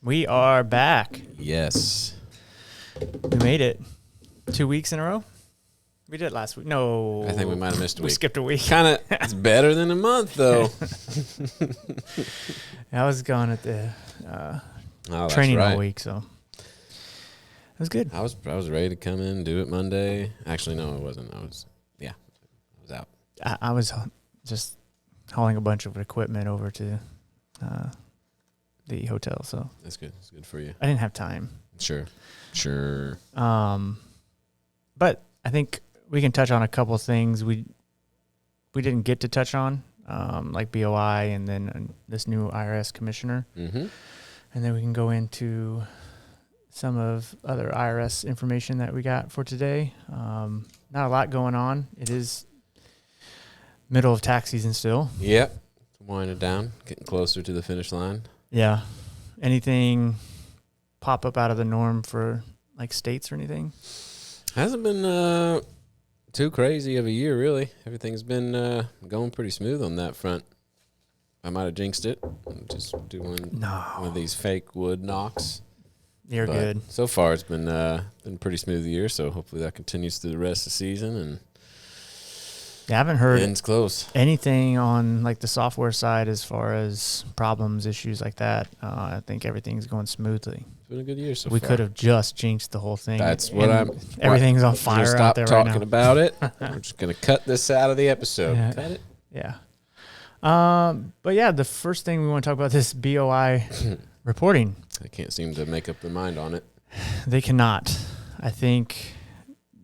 We are back. Yes. We made it. 2 weeks in a row? We did it last week. No. I think we might have missed a week. We skipped a week. Kind of. It's better than a month, though. I was gone at the Oh, training right. all week, so it was good. I was ready to come in, do it Monday. Actually, no, it wasn't. I was out. I was just hauling a bunch of equipment over to the hotel, so That's good. It's good for you. I didn't have time. Sure. But I think we can touch on a couple things we didn't get to touch on, like BOI and then this new IRS commissioner. Mm-hmm. And then we can go into some of other IRS information that we got for today. Not a lot going on. It is middle of tax season still. Yep. Winding down, getting closer to the finish line. Yeah. Anything pop up out of the norm for like states or anything? Hasn't been too crazy of a year, really. Everything's been going pretty smooth on that front. I might have jinxed it. I'm just doing one of these fake wood knocks. You're good. So far, it's been a pretty smooth year, so hopefully that continues through the rest of the season. And I haven't heard ends close. anything on like the software side as far as problems, issues like that. I think everything's going smoothly. It's been a good year so We far. could have just jinxed the whole thing. That's what everything's on fire out there right now. Stop talking about it. We're just going to cut this out of the episode. Yeah. Cut it. Yeah. But yeah, the first thing we want to talk about this BOI reporting. I can't seem to make up their mind on it. They cannot. I think,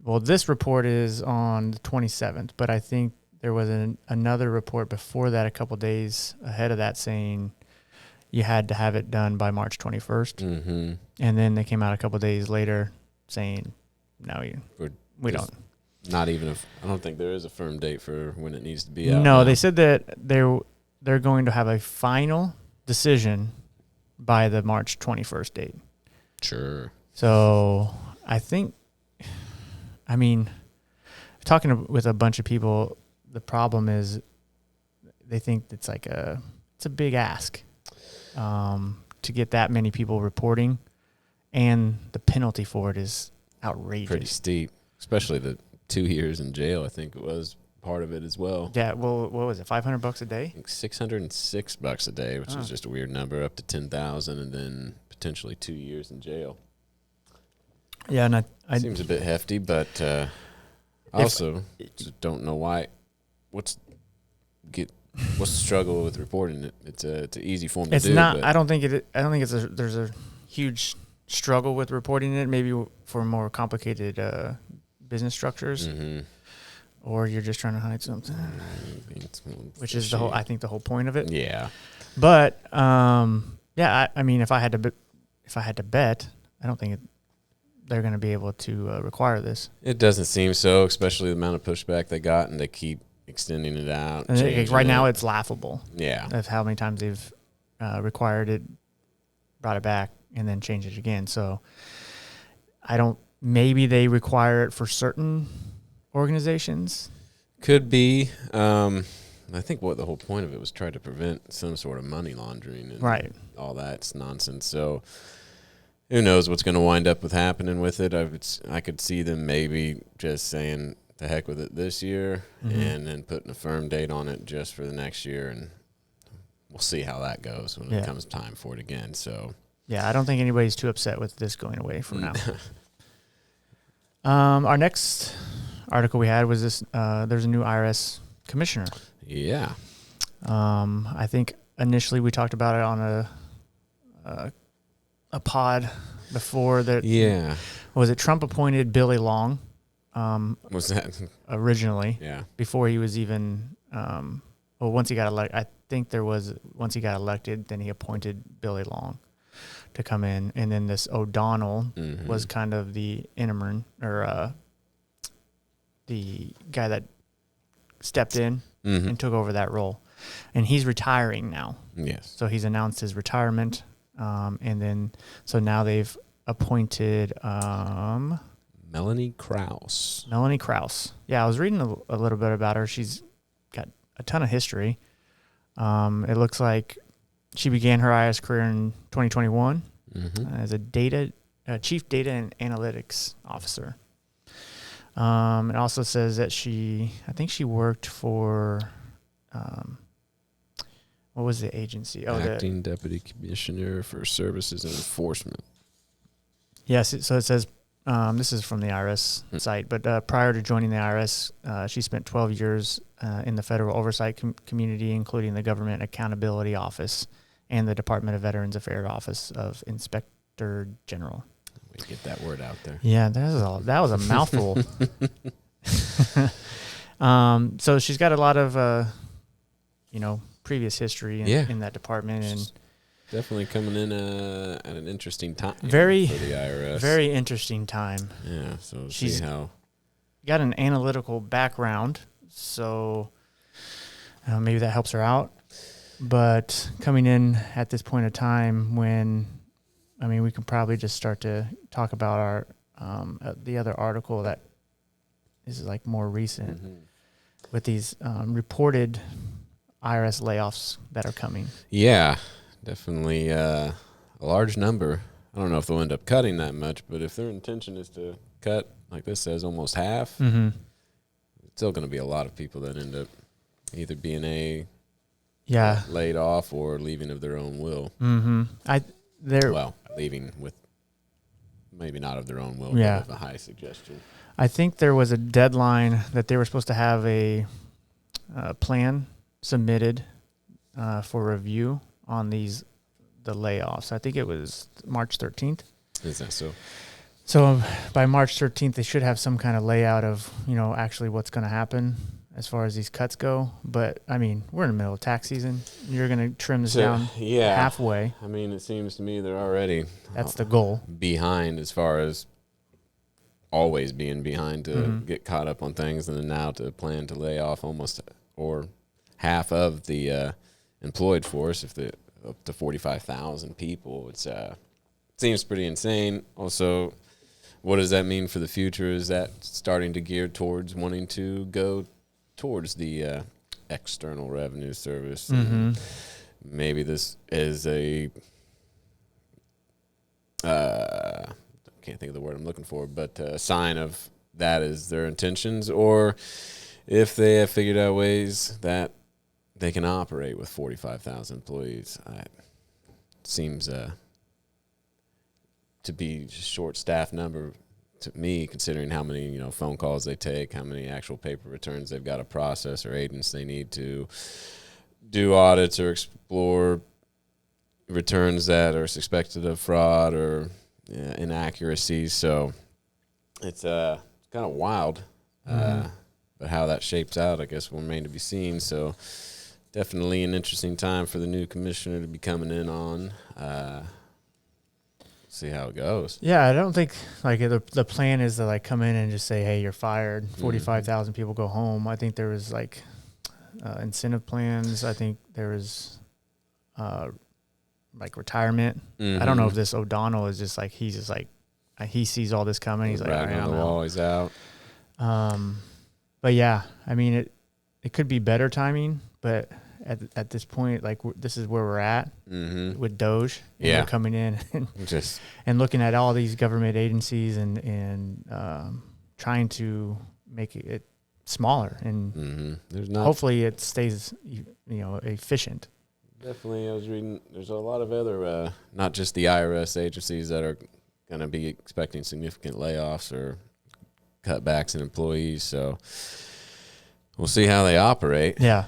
well, this report is on the 27th, but I think there was another report before that, a couple days ahead of that, saying you had to have it done by March 21st. Mm-hmm. And then they came out a couple days later saying, no, we don't. Not even I don't think there is a firm date for when it needs to be out. No, now. they said that they're going to have a final decision by the March 21st date. Sure. So talking with a bunch of people, the problem is they think it's a big ask to get that many people reporting, and the penalty for it is outrageous. Pretty steep, especially the 2 years in jail. I think it was part of it as well. Yeah. Well, what was it? $500 a day? I think $606 a day, which is just a weird number, up to 10,000, and then potentially 2 years in jail. Yeah, and Seems a bit hefty, but also just don't know why. What's the struggle with reporting it? It's an easy form to do. It's not. I don't think there's a huge struggle with reporting it. Maybe for more complicated business structures, mm-hmm. or you're just trying to hide something, which is I think the whole point of it. Yeah. But yeah, I mean, if I had to bet, I don't think they're going to be able to require this. It doesn't seem so, especially the amount of pushback they got, and they keep extending it out. Right now, it's laughable. Yeah. Of how many times they've required it, brought it back, and then changed it again. So maybe they require it for certain organizations. Could be. I think what the whole point of it was try to prevent some sort of money laundering and right. all that's nonsense. So who knows what's going to wind up with happening with it. I could see them maybe just saying the heck with it this year, mm-hmm. and then putting a firm date on it just for the next year, and we'll see how that goes when it comes time for it again. So yeah, I don't think anybody's too upset with this going away from now. Our next article we had was this. There's a new IRS commissioner. Yeah. I think initially we talked about it on a pod before that. Yeah. Was it Trump appointed Billy Long? Was that originally? Yeah. Before he was even once he got elected, I think once he got elected, then he appointed Billy Long to come in, and then this O'Donnell mm-hmm. was kind of the interim or the guy that stepped in mm-hmm. and took over that role, and he's retiring now. Yes. So he's announced his retirement, and then so now they've appointed Melanie Krause. Melanie Krause. Yeah, I was reading a little bit about her. She's got a ton of history. It looks like she began her IRS career in 2021, as a chief data and analytics officer. It also says that I think she worked for, what was the agency? Acting Deputy Commissioner for Services and Enforcement. Yes, so it says, this is from the IRS site, but prior to joining the IRS, she spent 12 years in the federal oversight community, including the Government Accountability Office and the Department of Veterans Affairs Office of Inspector General. We get that word out there. Yeah, that was a mouthful. So she's got a lot of, previous history in that department, and definitely coming in at an interesting time for the IRS. Very interesting time. Yeah, so she's see how got an analytical background, so maybe that helps her out. But coming in at this point of time when, we can probably just start to talk about our the other article that is like more recent with these reported IRS layoffs that are coming. Yeah, definitely a large number. I don't know if they'll end up cutting that much, but if their intention is to cut, like this says, almost half, it's still going to be a lot of people that end up either being laid off or leaving of their own will. Leaving with maybe not of their own will, but of a high suggestion. I think there was a deadline that they were supposed to have a plan submitted for review on the layoffs. I think it was March 13th. Is that so? So by March 13th, they should have some kind of layout of, actually what's going to happen as far as these cuts go. But, we're in the middle of tax season. You're going to trim this down halfway. It seems to me they're already... That's the goal. Behind as far as always being behind to get caught up on things, and then now to plan to lay off almost or half of the employed force, up to 45,000 people. It seems pretty insane. Also, what does that mean for the future? Is that starting to gear towards wanting to go towards the external revenue service? And maybe this is can't think of the word I'm looking for, but a sign of that is their intentions, or if they have figured out ways that they can operate with 45,000 employees. It seems to be a short staff number to me, considering how many phone calls they take, how many actual paper returns they've got to process, or agents they need to do audits or explore returns that are suspected of fraud or inaccuracies. So it's kind of wild. But how that shapes out, I guess, will remain to be seen. So definitely an interesting time for the new commissioner to be coming in on. See how it goes. Yeah, I don't think the plan is to come in and just say, hey, you're fired. 45,000 people go home. I think there was incentive plans. I think there was retirement. I don't know if this O'Donnell is just he's just he sees all this coming. He's like, all right, I'm out. He's out. But yeah, it could be better timing, but at this point, this is where we're at with Doge. And we're coming in and looking at all these government agencies and trying to make it smaller and hopefully it stays efficient. Definitely, I was reading. There's a lot of other, not just the IRS agencies that are going to be expecting significant layoffs or cutbacks in employees. So we'll see how they operate. Yeah.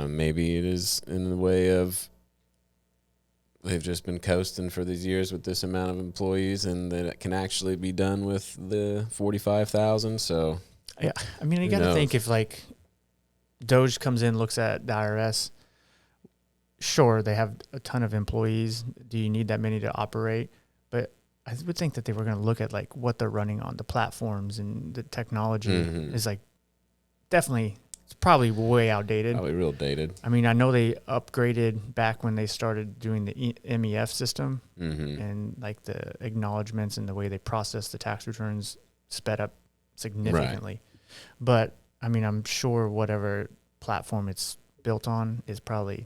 Maybe it is in the way of they've just been coasting for these years with this amount of employees, and that it can actually be done with the 45,000. So yeah, you got to think if Doge comes in, looks at the IRS. Sure, they have a ton of employees. Do you need that many to operate? But I would think that they were going to look at what they're running on, the platforms and the technology is definitely, it's probably way outdated. Probably real dated. I know they upgraded back when they started doing the MEF system and the acknowledgments and the way they process the tax returns sped up significantly. Right. But I'm sure whatever platform it's built on is probably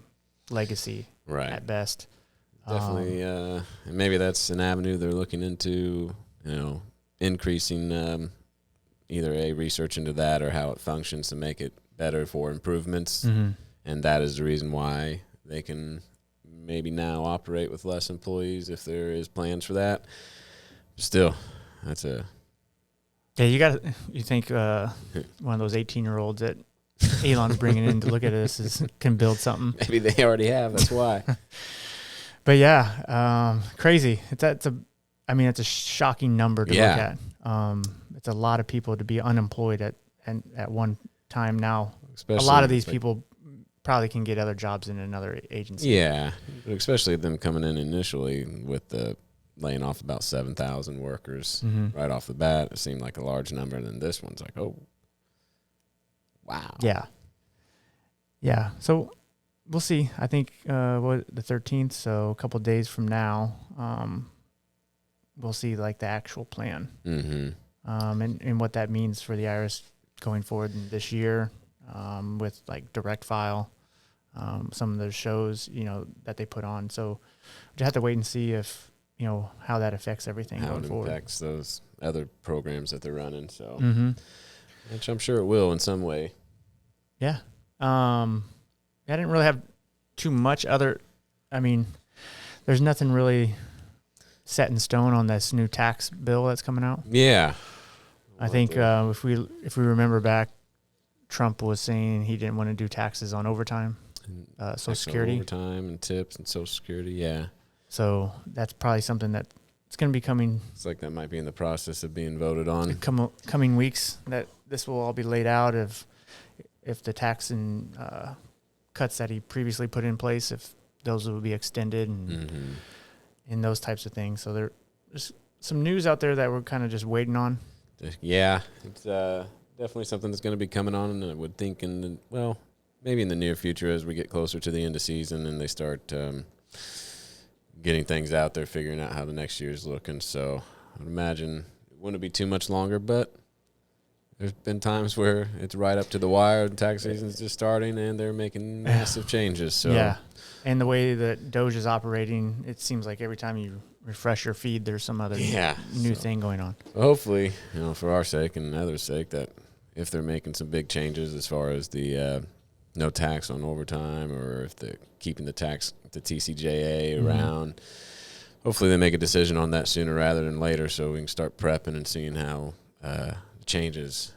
legacy at best. Definitely, and maybe that's an avenue they're looking into, increasing either a research into that or how it functions to make it better for improvements. Mm-hmm. And that is the reason why they can maybe now operate with less employees if there is plans for that. Still, that's a... Yeah, you think one of those 18-year-olds that Elon's bringing in to look at this can build something. Maybe they already have, that's why. But yeah, crazy. It's a shocking number to look at. It's a lot of people to be unemployed at one time now. Especially a lot of these people probably can get other jobs in another agency. Yeah, but especially them coming in initially with the laying off about 7,000 workers right off the bat. It seemed like a large number, and then this one's like, oh, wow. Yeah. Yeah. So we'll see. I think the 13th, so a couple of days from now, we'll see like the actual plan, and what that means for the IRS going forward in this year, with like direct file, some of the shows that they put on. So we have to wait and see if how that affects everything how going forward. How it impacts those other programs that they're running. So, which I'm sure it will in some way. Yeah. I didn't really have too much other. I mean, there's nothing really set in stone on this new tax bill that's coming out. Yeah. I think if we remember back, Trump was saying he didn't want to do taxes on overtime, Social Security, overtime and tips and Social Security. Yeah. So that's probably something that it's going to be coming. It's like that might be in the process of being voted on. Coming weeks, that this will all be laid out if the tax and cuts that he previously put in place, if those will be extended and those types of things. So there's some news out there that we're kind of just waiting on. Yeah, it's definitely something that's going to be coming on, and I would think maybe in the near future as we get closer to the end of season and they start getting things out there, figuring out how the next year is looking. So I would imagine it wouldn't be too much longer, but there's been times where it's right up to the wire. The tax season's just starting, and they're making massive changes. So yeah, and the way that Doge is operating, it seems like every time you refresh your feed, there's some other new thing going on. So hopefully, for our sake and others' sake, that if they're making some big changes as far as the no tax on overtime, or if they're keeping the TCJA around, hopefully they make a decision on that sooner rather than later, so we can start prepping and seeing how changes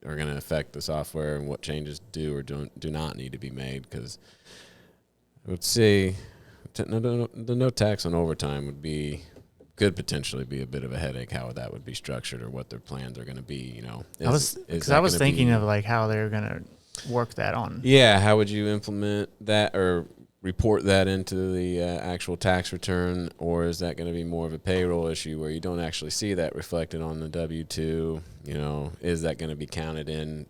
are going to affect the software and what changes do or do not need to be made. Because I would say the no tax on overtime could potentially be a bit of a headache, how that would be structured or what their plans are going to be. I was thinking of like how they're going to work that on. Yeah, how would you implement that or report that into the actual tax return, or is that going to be more of a payroll issue where you don't actually see that reflected on the W-2? Is that going to be counted in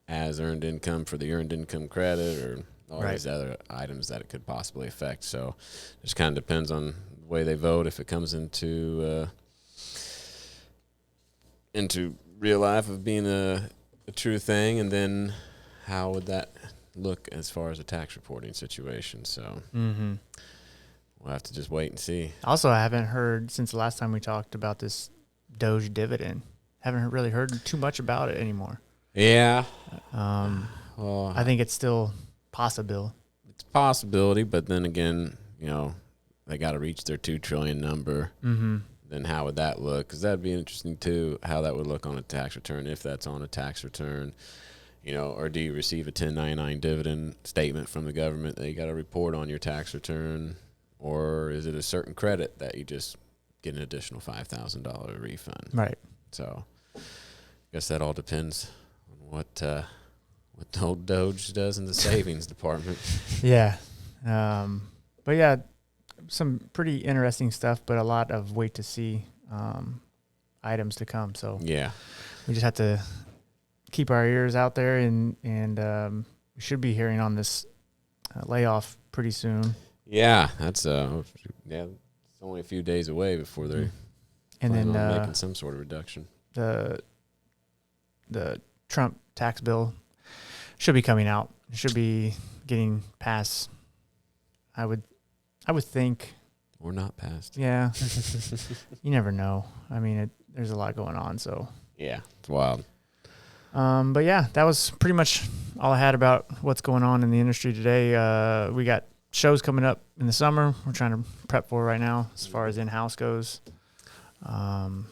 as earned income for the earned income credit, or all these other items that it could possibly affect? So it just kind of depends on the way they vote, if it comes into real life of being a true thing, and then how would that look as far as a tax reporting situation. So we'll have to just wait and see. Also, I haven't heard since the last time we talked about this Doge dividend. Haven't really heard too much about it anymore. Yeah. Well, I think it's still possible. It's a possibility, but then again, they got to reach their 2 trillion number. Then how would that look? Because that'd be interesting too, how that would look on a tax return, if that's on a tax return. Or do you receive a 1099 dividend statement from the government that you got to report on your tax return? Or is it a certain credit that you just get an additional $5,000 refund? Right. So I guess that all depends on what the old Doge does in the savings department. Yeah. But yeah, some pretty interesting stuff, but a lot of wait to see items to come. So yeah, we just have to keep our ears out there, and we should be hearing on this layoff pretty soon. Yeah, that's it's only a few days away before they're making some sort of reduction. The Trump tax bill should be coming out. It should be getting passed. I would think or not passed. Yeah. You never know. I mean, there's a lot going on, so. Yeah, it's wild. But yeah, that was pretty much all I had about what's going on in the industry today. We got shows coming up in the summer. We're trying to prep for right now as far as in-house goes. And,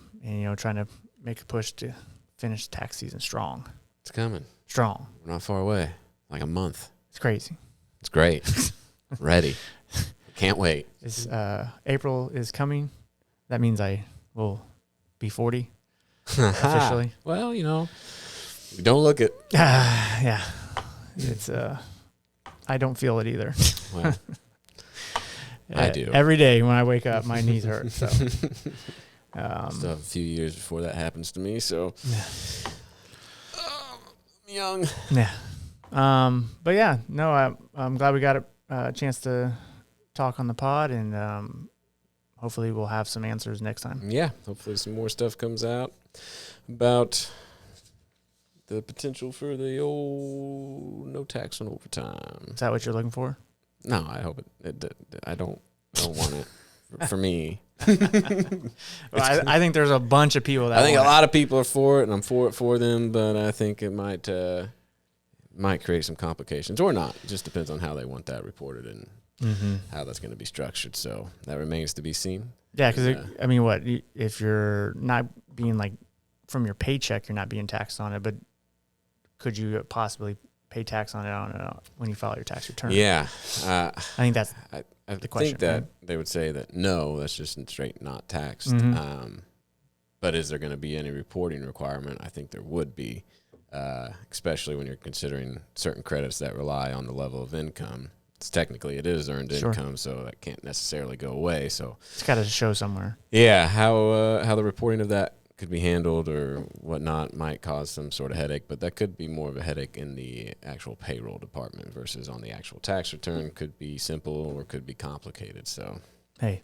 trying to make a push to finish tax season strong. It's coming. Strong. We're not far away. Like a month. It's crazy. It's great. Ready. Can't wait. April is coming. That means I will be 40 officially. Well, we don't look it. Yeah. It's I don't feel it either. Well, I do. Every day when I wake up, my knees hurt. So still have a few years before that happens to me, so I'm young. Yeah. But yeah, no, I'm glad we got a chance to talk on the pod, and hopefully we'll have some answers next time. Yeah, hopefully some more stuff comes out about the potential for the old no tax on overtime. Is that what you're looking for? No, I hope it I don't want it for me. Well, I think there's a bunch of people that I think a want lot of people are for it, and I'm for it for them, but I think it might create some complications or not. It just depends on how they want that reported and how that's going to be structured. So that remains to be seen. Yeah, because if you're not being like from your paycheck, you're not being taxed on it, but could you possibly pay tax on it when you file your tax return? Yeah, I think that's the question. I think that right? they would say that no, that's just straight not taxed. But is there going to be any reporting requirement? I think there would be, especially when you're considering certain credits that rely on the level of income. Technically, it is earned income, so that can't necessarily go away. So it's got to show somewhere. Yeah, how the reporting of that could be handled or whatnot might cause some sort of headache, but that could be more of a headache in the actual payroll department versus on the actual tax return. Could be simple or could be complicated. So, hey,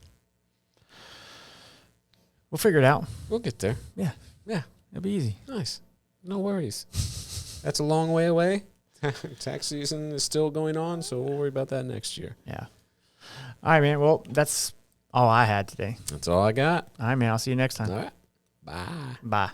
we'll figure it out. We'll get there. Yeah. It'll be easy. Nice. No worries. That's a long way away. Tax season is still going on, so we'll worry about that next year. Yeah. All right, man. Well, that's all I had today. That's all I got. All right, man. I'll see you next time. All right. Bye. Bye.